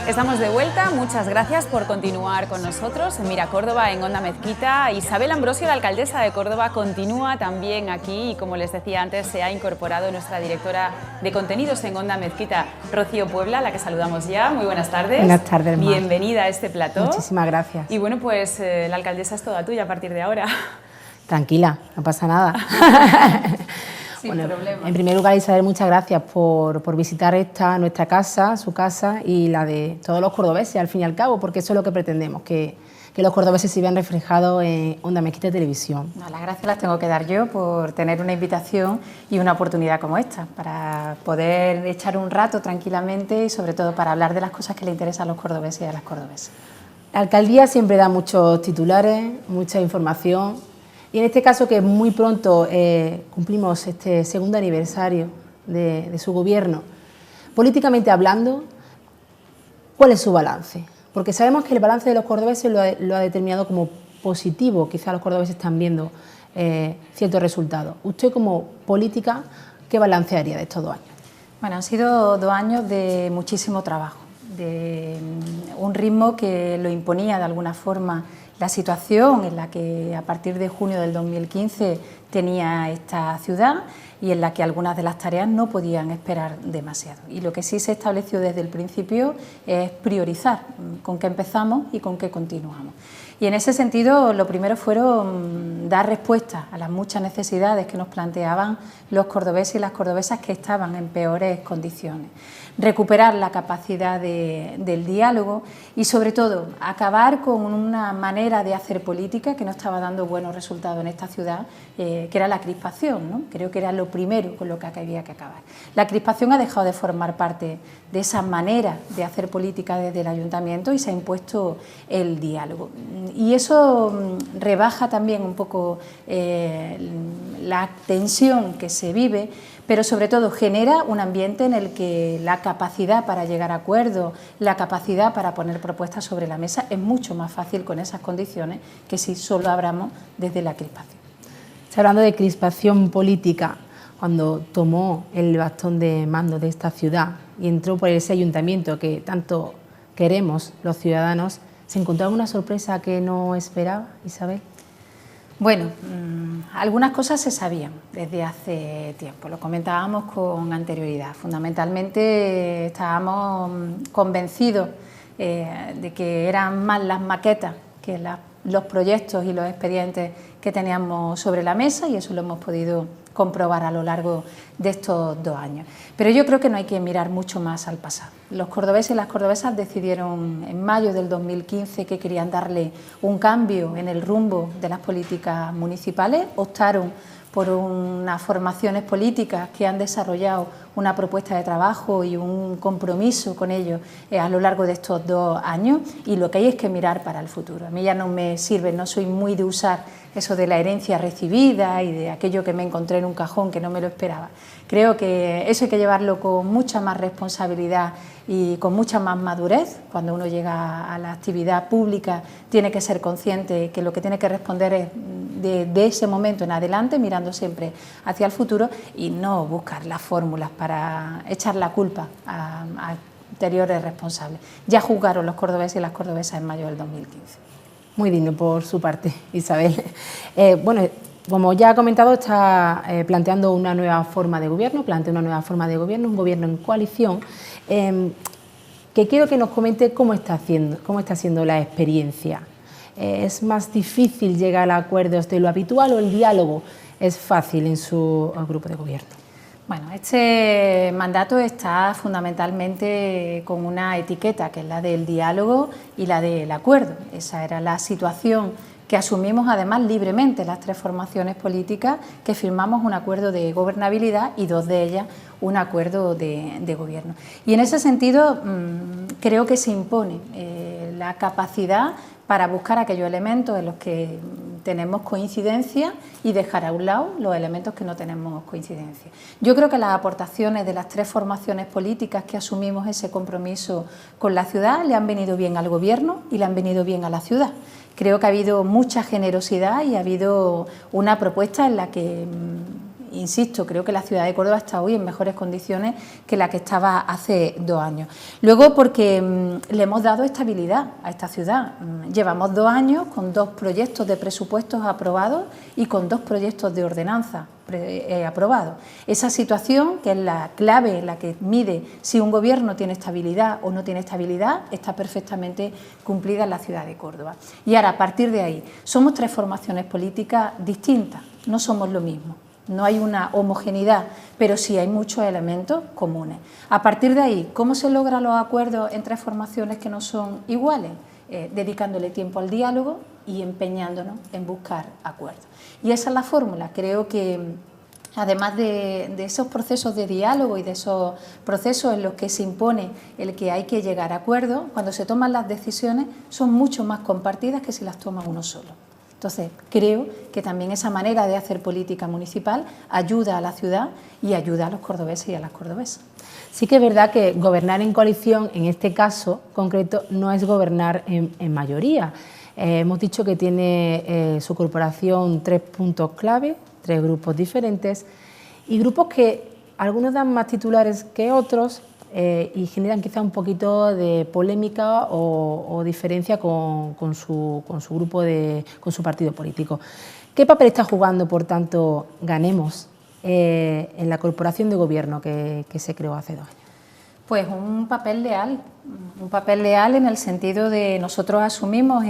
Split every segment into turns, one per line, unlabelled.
Estamos de vuelta, muchas gracias por continuar con nosotros en Mira Córdoba, en Onda Mezquita. Isabel Ambrosio, la alcaldesa de Córdoba, continúa también aquí y, como les decía antes, se ha incorporado nuestra directora de contenidos en Onda Mezquita, Rocío Puebla, a la que saludamos ya. Muy buenas tardes.
Buenas tardes, Mar.
Bienvenida a este plató.
Muchísimas gracias.
Y bueno, pues la alcaldesa es toda tuya a partir de ahora.
Tranquila, no pasa nada.
Sin problema.
En primer lugar, Isabel, muchas gracias por visitar nuestra casa, su casa y la de todos los cordobeses, al fin y al cabo, porque eso es lo que pretendemos, que los cordobeses se vean reflejados en Onda Mezquita Televisión.
No, las gracias las tengo que dar yo por tener una invitación y una oportunidad como esta, para poder echar un rato tranquilamente y sobre todo para hablar de las cosas que le interesan a los cordobeses y a las cordobesas.
La alcaldía siempre da muchos titulares, mucha información. Y en este caso, que muy pronto cumplimos este segundo aniversario de su gobierno, políticamente hablando, ¿cuál es su balance? Porque sabemos que el balance de los cordobeses lo ha determinado como positivo, quizá los cordobeses están viendo ciertos resultados. Usted, como política, ¿qué balance haría de estos 2 años?
Bueno, han sido 2 años de muchísimo trabajo, de un ritmo que lo imponía de alguna forma la situación en la que a partir de junio del 2015 tenía esta ciudad y en la que algunas de las tareas no podían esperar demasiado. Y lo que sí se estableció desde el principio es priorizar con qué empezamos y con qué continuamos. Y en ese sentido, lo primero fueron dar respuesta a las muchas necesidades que nos planteaban los cordobeses y las cordobesas que estaban en peores condiciones. Recuperar la capacidad del diálogo y, sobre todo, acabar con una manera de hacer política que no estaba dando buenos resultados en esta ciudad, que era la crispación, ¿no? Creo que era lo primero con lo que había que acabar. La crispación ha dejado de formar parte de esa manera de hacer política desde el ayuntamiento y se ha impuesto el diálogo. Y eso rebaja también un poco la tensión que se vive, pero sobre todo genera un ambiente en el que la capacidad para llegar a acuerdos, la capacidad para poner propuestas sobre la mesa es mucho más fácil con esas condiciones que si solo hablamos desde la crispación.
Está hablando de crispación política. Cuando tomó el bastón de mando de esta ciudad y entró por ese ayuntamiento que tanto queremos los ciudadanos, ¿se encontró alguna sorpresa que no esperaba, Isabel?
Bueno, algunas cosas se sabían desde hace tiempo, lo comentábamos con anterioridad. Fundamentalmente estábamos convencidos de que eran más las maquetas que los proyectos y los expedientes que teníamos sobre la mesa, y eso lo hemos podido comprobar a lo largo de estos 2 años. Pero yo creo que no hay que mirar mucho más al pasado. Los cordobeses y las cordobesas decidieron en mayo del 2015 que querían darle un cambio en el rumbo de las políticas municipales, optaron por unas formaciones políticas que han desarrollado una propuesta de trabajo y un compromiso con ellos a lo largo de estos 2 años, y lo que hay es que mirar para el futuro. A mí ya no me sirve, no soy muy de usar eso de la herencia recibida y de aquello que me encontré en un cajón que no me lo esperaba. Creo que eso hay que llevarlo con mucha más responsabilidad y con mucha más madurez. Cuando uno llega a la actividad pública tiene que ser consciente que lo que tiene que responder es de ese momento en adelante, mirando siempre hacia el futuro, y no buscar las fórmulas para echar la culpa a anteriores responsables. Ya juzgaron los cordobeses y las cordobesas en mayo del 2015.
Muy digno por su parte, Isabel. Bueno, como ya ha comentado, está planteando una nueva forma de gobierno, un gobierno en coalición, que quiero que nos comente cómo está siendo la experiencia. ¿Es más difícil llegar a acuerdos de lo habitual o el diálogo es fácil en su grupo de gobierno?
Bueno, este mandato está fundamentalmente con una etiqueta, que es la del diálogo y la del acuerdo. Esa era la situación que asumimos además libremente las 3 formaciones políticas que firmamos un acuerdo de gobernabilidad y 2 de ellas un acuerdo de gobierno. Y en ese sentido creo que se impone la capacidad para buscar aquellos elementos en los que tenemos coincidencia y dejar a un lado los elementos que no tenemos coincidencia. Yo creo que las aportaciones de las 3 formaciones políticas que asumimos ese compromiso con la ciudad le han venido bien al Gobierno y le han venido bien a la ciudad. Creo que ha habido mucha generosidad y ha habido una propuesta en la que insisto, creo que la ciudad de Córdoba está hoy en mejores condiciones que la que estaba hace 2 años. Luego, porque le hemos dado estabilidad a esta ciudad. Llevamos 2 años con 2 proyectos de presupuestos aprobados y con 2 proyectos de ordenanza aprobados. Esa situación, que es la clave, la que mide si un gobierno tiene estabilidad o no tiene estabilidad, está perfectamente cumplida en la ciudad de Córdoba. Y ahora, a partir de ahí, somos 3 formaciones políticas distintas, no somos lo mismo. No hay una homogeneidad, pero sí hay muchos elementos comunes. A partir de ahí, ¿cómo se logran los acuerdos entre formaciones que no son iguales? Dedicándole tiempo al diálogo y empeñándonos en buscar acuerdos. Y esa es la fórmula. Creo que además de esos procesos de diálogo y de esos procesos en los que se impone el que hay que llegar a acuerdos, cuando se toman las decisiones son mucho más compartidas que si las toma uno solo. Entonces, creo que también esa manera de hacer política municipal ayuda a la ciudad y ayuda a los cordobeses y a las cordobesas.
Sí que es verdad que gobernar en coalición, en este caso concreto, no es gobernar en mayoría. Hemos dicho que tiene su corporación 3 puntos clave, 3 grupos diferentes y grupos que algunos dan más titulares que otros y generan quizá un poquito de polémica o diferencia con su grupo, con su partido político. ¿Qué papel está jugando, por tanto, Ganemos en la corporación de gobierno que se creó hace 2 años?
Pues un papel leal en el sentido de nosotros asumimos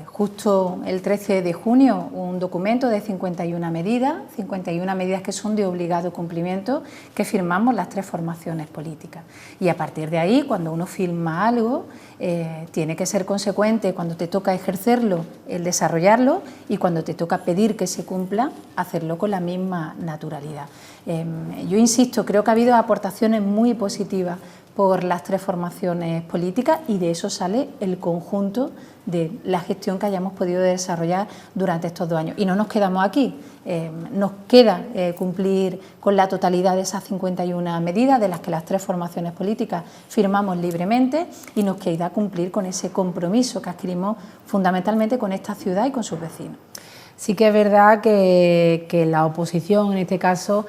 justo el 13 de junio un documento de 51 medidas que son de obligado cumplimiento que firmamos las 3 formaciones políticas. Y a partir de ahí, cuando uno firma algo, tiene que ser consecuente cuando te toca ejercerlo, el desarrollarlo, y cuando te toca pedir que se cumpla, hacerlo con la misma naturalidad. Yo insisto, creo que ha habido aportaciones muy positivas por las 3 formaciones políticas y de eso sale el conjunto de la gestión que hayamos podido desarrollar durante estos 2 años. Y no nos quedamos aquí, nos queda cumplir con la totalidad de esas 51 medidas de las que las 3 formaciones políticas firmamos libremente y nos queda cumplir con ese compromiso que adquirimos fundamentalmente con esta ciudad y con sus vecinos.
Sí que es verdad que la oposición, en este caso,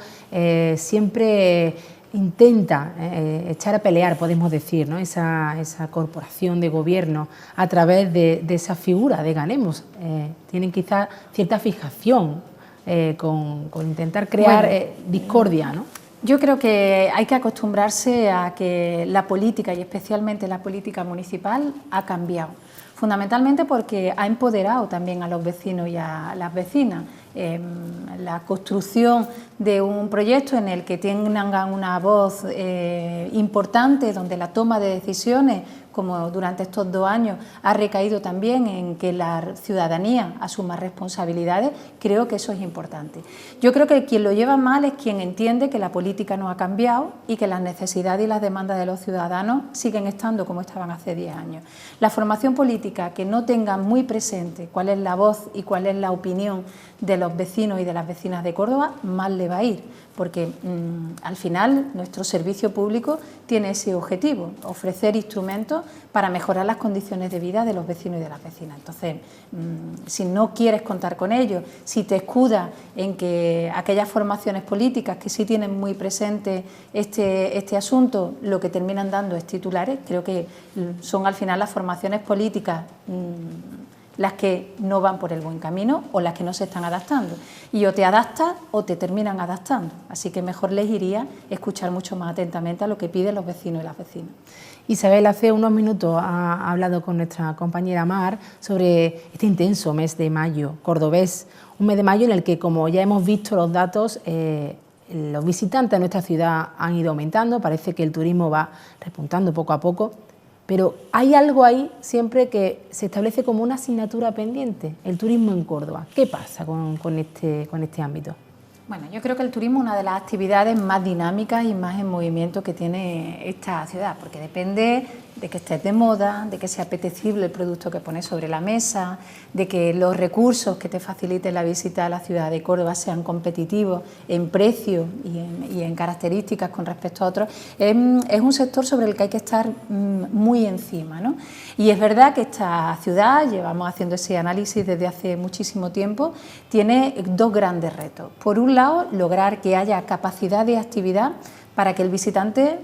siempre intenta echar a pelear, podemos decir, ¿no? esa corporación de gobierno a través de esa figura de Ganemos. Tienen quizá cierta fijación con intentar crear discordia, ¿no?
Yo creo que hay que acostumbrarse a que la política, y especialmente la política municipal, ha cambiado. Fundamentalmente porque ha empoderado también a los vecinos y a las vecinas. La construcción de un proyecto en el que tengan una voz importante, donde la toma de decisiones, como durante estos 2 años, ha recaído también en que la ciudadanía asuma responsabilidades, creo que eso es importante. Yo creo que quien lo lleva mal es quien entiende que la política no ha cambiado y que las necesidades y las demandas de los ciudadanos siguen estando como estaban hace 10 años. La formación política que no tenga muy presente cuál es la voz y cuál es la opinión de los vecinos y de las vecinas de Córdoba, mal le va a ir, porque al final nuestro servicio público tiene ese objetivo, ofrecer instrumentos para mejorar las condiciones de vida de los vecinos y de las vecinas. Entonces, si no quieres contar con ellos, si te escudas en que aquellas formaciones políticas que sí tienen muy presente este asunto, lo que terminan dando es titulares, creo que son al final las formaciones políticas las que no van por el buen camino o las que no se están adaptando. Y o te adaptas o te terminan adaptando. Así que mejor les iría escuchar mucho más atentamente a lo que piden los vecinos y las vecinas.
Isabel, hace unos minutos ha hablado con nuestra compañera Mar sobre este intenso mes de mayo cordobés, un mes de mayo en el que, como ya hemos visto los datos, los visitantes a nuestra ciudad han ido aumentando, parece que el turismo va repuntando poco a poco. Pero hay algo ahí siempre que se establece como una asignatura pendiente, el turismo en Córdoba. ¿Qué pasa con este ámbito?
Bueno, yo creo que el turismo es una de las actividades más dinámicas y más en movimiento que tiene esta ciudad, porque depende de que estés de moda, de que sea apetecible el producto que pones sobre la mesa, de que los recursos que te faciliten la visita a la ciudad de Córdoba sean competitivos en precio y en características con respecto a otros. Es un sector sobre el que hay que estar muy encima, ¿no? Y es verdad que esta ciudad, llevamos haciendo ese análisis desde hace muchísimo tiempo, tiene dos grandes retos. Por un lado, lograr que haya capacidad de actividad para que el visitante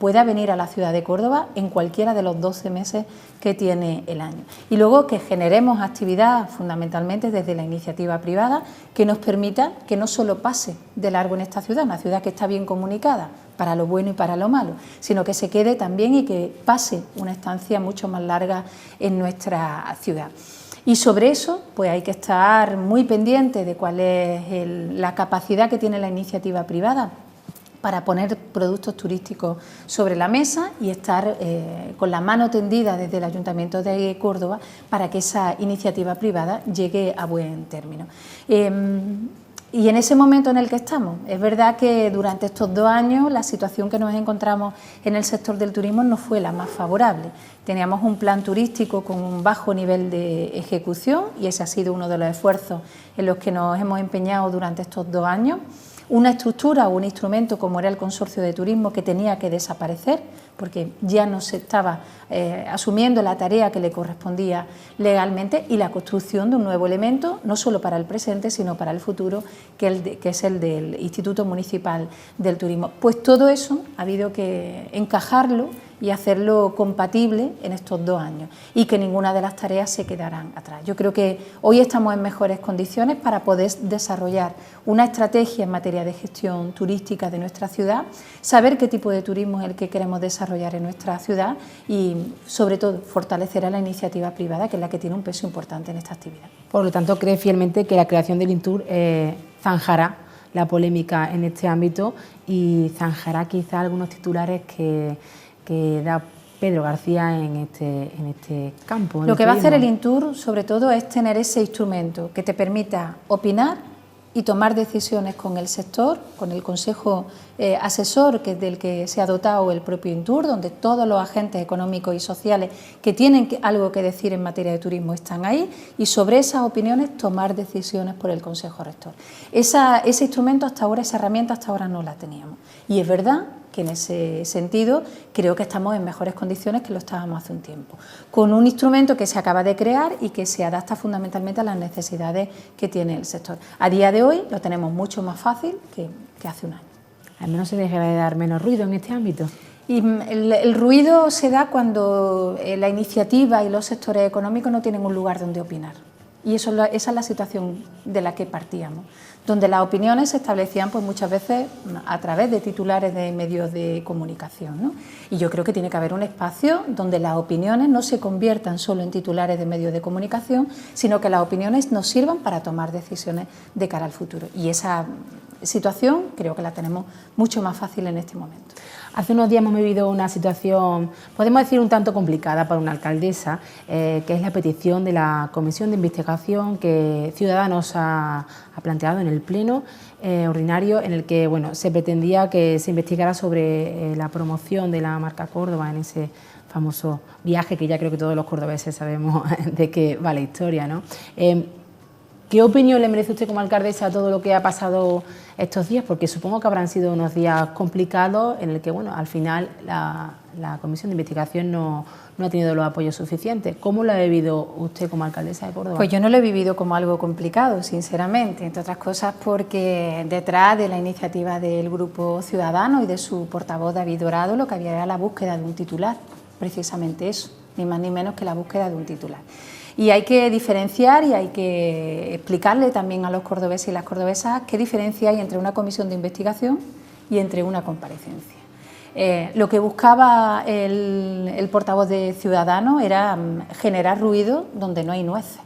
pueda venir a la ciudad de Córdoba en cualquiera de los 12 meses que tiene el año. Y luego que generemos actividad fundamentalmente desde la iniciativa privada que nos permita que no solo pase de largo en esta ciudad, una ciudad que está bien comunicada para lo bueno y para lo malo, sino que se quede también y que pase una estancia mucho más larga en nuestra ciudad. Y sobre eso pues hay que estar muy pendiente de cuál es la capacidad que tiene la iniciativa privada para poner productos turísticos sobre la mesa y estar con la mano tendida desde el Ayuntamiento de Córdoba para que esa iniciativa privada llegue a buen término. Y en ese momento en el que estamos, es verdad que durante estos 2 años la situación que nos encontramos en el sector del turismo no fue la más favorable. Teníamos un plan turístico con un bajo nivel de ejecución y ese ha sido uno de los esfuerzos en los que nos hemos empeñado durante estos 2 años. Una estructura o un instrumento como era el Consorcio de Turismo que tenía que desaparecer porque ya no se estaba asumiendo la tarea que le correspondía legalmente y la construcción de un nuevo elemento, no solo para el presente sino para el futuro, que es el del Instituto Municipal del Turismo. Pues todo eso ha habido que encajarlo y hacerlo compatible en estos 2 años y que ninguna de las tareas se quedaran atrás. Yo creo que hoy estamos en mejores condiciones para poder desarrollar una estrategia en materia de gestión turística de nuestra ciudad, saber qué tipo de turismo es el que queremos desarrollar en nuestra ciudad y, sobre todo, fortalecer a la iniciativa privada, que es la que tiene un peso importante en esta actividad.
Por lo tanto, ¿cree fielmente que la creación del INTUR zanjará la polémica en este ámbito y zanjará quizá algunos titulares que da Pedro García en este campo?
Lo que va a hacer el INTUR, sobre todo, es tener ese instrumento que te permita opinar y tomar decisiones con el sector, con el Consejo Asesor, que es del que se ha dotado el propio INTUR, donde todos los agentes económicos y sociales que tienen algo que decir en materia de turismo están ahí, y sobre esas opiniones tomar decisiones por el Consejo Rector. Ese instrumento hasta ahora, esa herramienta hasta ahora no la teníamos. Y es verdad que en ese sentido creo que estamos en mejores condiciones que lo estábamos hace un tiempo, con un instrumento que se acaba de crear y que se adapta fundamentalmente a las necesidades que tiene el sector. A día de hoy lo tenemos mucho más fácil que hace un año.
Al menos se dejará de dar menos ruido en este ámbito.
Y el ruido se da cuando la iniciativa y los sectores económicos no tienen un lugar donde opinar. Y esa es la situación de la que partíamos, donde las opiniones se establecían pues muchas veces a través de titulares de medios de comunicación, ¿no? Y yo creo que tiene que haber un espacio donde las opiniones no se conviertan solo en titulares de medios de comunicación, sino que las opiniones nos sirvan para tomar decisiones de cara al futuro. Y esa situación creo que la tenemos mucho más fácil en este momento.
Hace unos días hemos vivido una situación, podemos decir, un tanto complicada para una alcaldesa, que es la petición de la comisión de investigación que Ciudadanos ha planteado en el pleno ordinario, en el que se pretendía que se investigara sobre la promoción de la marca Córdoba en ese famoso viaje que ya creo que todos los cordobeses sabemos de qué va la historia, ¿no? ¿Qué opinión le merece usted como alcaldesa a todo lo que ha pasado estos días? Porque supongo que habrán sido unos días complicados en el que, al final la comisión de investigación no ha tenido los apoyos suficientes. ¿Cómo lo ha vivido usted como alcaldesa de Córdoba?
Pues yo no lo he vivido como algo complicado, sinceramente, entre otras cosas porque detrás de la iniciativa del Grupo Ciudadano y de su portavoz David Dorado lo que había era la búsqueda de un titular, precisamente eso, ni más ni menos que la búsqueda de un titular. Y hay que diferenciar y hay que explicarle también a los cordobeses y las cordobesas qué diferencia hay entre una comisión de investigación y entre una comparecencia. Lo que buscaba el portavoz de Ciudadanos era generar ruido donde no hay nueces,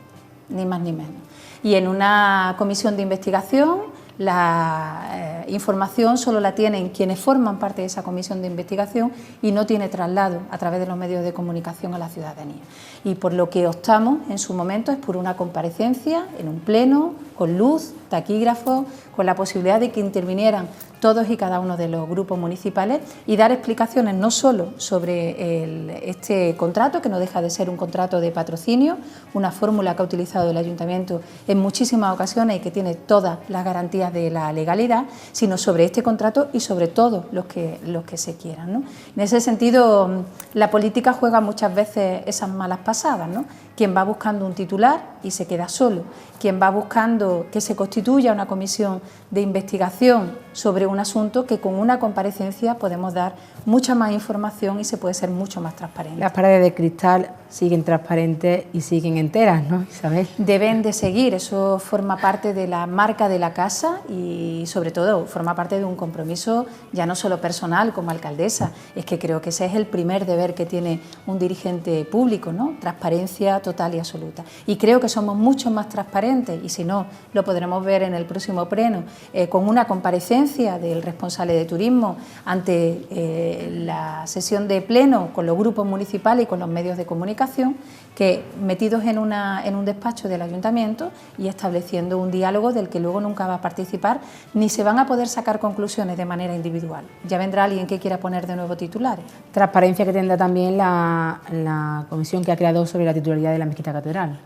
ni más ni menos. Y en una comisión de investigación la información solo la tienen quienes forman parte de esa comisión de investigación y no tiene traslado a través de los medios de comunicación a la ciudadanía. Y por lo que optamos en su momento es por una comparecencia en un pleno, con luz, taquígrafos, con la posibilidad de que intervinieran todos y cada uno de los grupos municipales y dar explicaciones no solo sobre este contrato, que no deja de ser un contrato de patrocinio, una fórmula que ha utilizado el Ayuntamiento en muchísimas ocasiones y que tiene todas las garantías de la legalidad, sino sobre este contrato y sobre todos los que se quieran, ¿no? En ese sentido, la política juega muchas veces esas malas pasadas, ¿no? Quien va buscando un titular y se queda solo, quien va buscando que se constituya una comisión de investigación sobre un asunto que con una comparecencia podemos dar mucha más información y se puede ser mucho más transparente.
Las paredes de cristal siguen transparentes y siguen enteras, ¿no, Isabel?
Deben de seguir, eso forma parte de la marca de la casa y sobre todo forma parte de un compromiso ya no solo personal como alcaldesa, es que creo que ese es el primer deber que tiene un dirigente público, ¿no? Transparencia total y absoluta. Y creo que somos mucho más transparentes y si no, lo podremos ver en el próximo pleno, con una comparecencia del responsable de turismo ante la sesión de pleno con los grupos municipales y con los medios de comunicación, que metidos en un despacho del ayuntamiento y estableciendo un diálogo del que luego nunca va a participar, ni se van a poder sacar conclusiones de manera individual. Ya vendrá alguien que quiera poner de nuevo titulares.
Transparencia que tendrá también la comisión que ha creado sobre la titularidad de la Mezquita Catedral.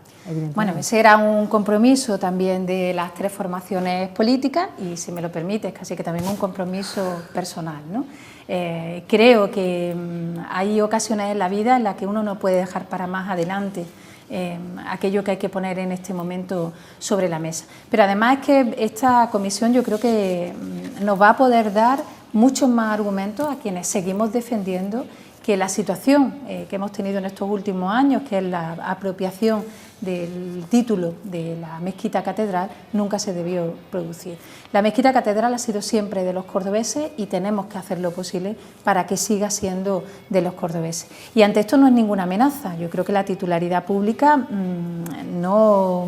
Bueno, ese era un compromiso también de las tres formaciones políticas y, si me lo permites, casi que también un compromiso personal, ¿no? Creo que hay ocasiones en la vida en las que uno no puede dejar para más adelante aquello que hay que poner en este momento sobre la mesa. Pero además es que esta comisión yo creo que nos va a poder dar muchos más argumentos a quienes seguimos defendiendo que la situación que hemos tenido en estos últimos años, que es la apropiación del título de la Mezquita Catedral, nunca se debió producir. La Mezquita Catedral ha sido siempre de los cordobeses y tenemos que hacer lo posible para que siga siendo de los cordobeses. Y ante esto no es ninguna amenaza. Yo creo que la titularidad pública no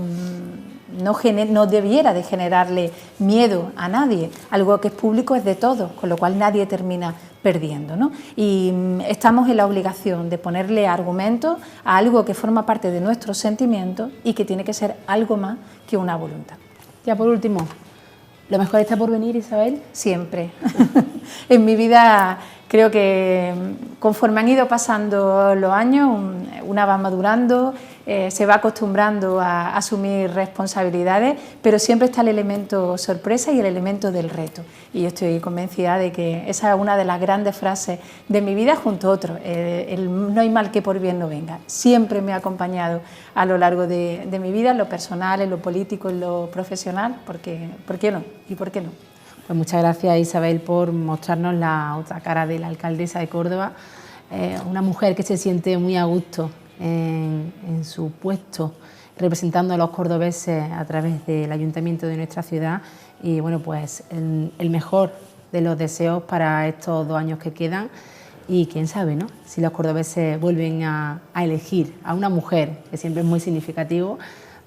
debiera de generarle miedo a nadie. Algo que es público es de todos, con lo cual nadie termina perdiendo, ¿no? Y estamos en la obligación de ponerle argumentos a algo que forma parte de nuestros sentimientos y que tiene que ser algo más que una voluntad.
Ya por último, ¿lo mejor está por venir, Isabel?
Siempre. En mi vida creo que conforme han ido pasando los años, una va madurando, se va acostumbrando a asumir responsabilidades, pero siempre está el elemento sorpresa y el elemento del reto. Y yo estoy convencida de que esa es una de las grandes frases de mi vida, junto a otro, no hay mal que por bien no venga. Siempre me ha acompañado a lo largo de mi vida, en lo personal, en lo político, en lo profesional, porque ¿por qué no? ¿Y por qué no?
Pues muchas gracias, Isabel, por mostrarnos la otra cara de la alcaldesa de Córdoba, una mujer que se siente muy a gusto en su puesto, representando a los cordobeses a través del ayuntamiento de nuestra ciudad y bueno, pues el mejor de los deseos para estos 2 años que quedan y quién sabe, ¿no? Si los cordobeses vuelven a elegir a una mujer, que siempre es muy significativo,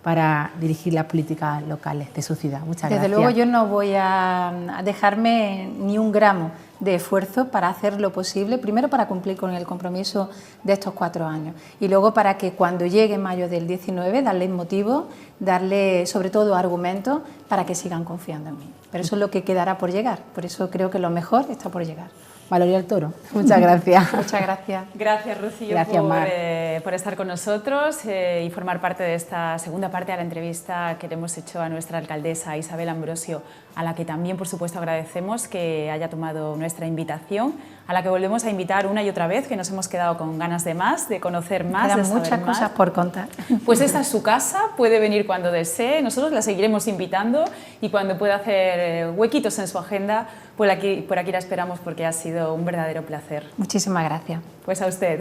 para dirigir las políticas locales de su ciudad. Muchas gracias.
Desde luego yo no voy a dejarme ni un gramo de esfuerzo para hacer lo posible, primero para cumplir con el compromiso de estos 4 años y luego para que cuando llegue mayo del 19 darles motivos, darle sobre todo argumentos para que sigan confiando en mí. Pero eso es lo que quedará por llegar, por eso creo que lo mejor está por llegar.
Valoria el Toro, muchas gracias.
Muchas gracias.
Gracias, Rocío,
gracias,
por estar con nosotros y formar parte de esta segunda parte de la entrevista que le hemos hecho a nuestra alcaldesa Isabel Ambrosio, a la que también, por supuesto, agradecemos que haya tomado nuestra invitación, a la que volvemos a invitar una y otra vez, que nos hemos quedado con ganas de más, de conocer más,
Quedan
de saber
muchas
más.
cosas por contar.
Pues esta es su casa, puede venir cuando desee, nosotros la seguiremos invitando y cuando pueda hacer huequitos en su agenda, por aquí la esperamos porque ha sido un verdadero placer.
Muchísimas gracias.
Pues a usted.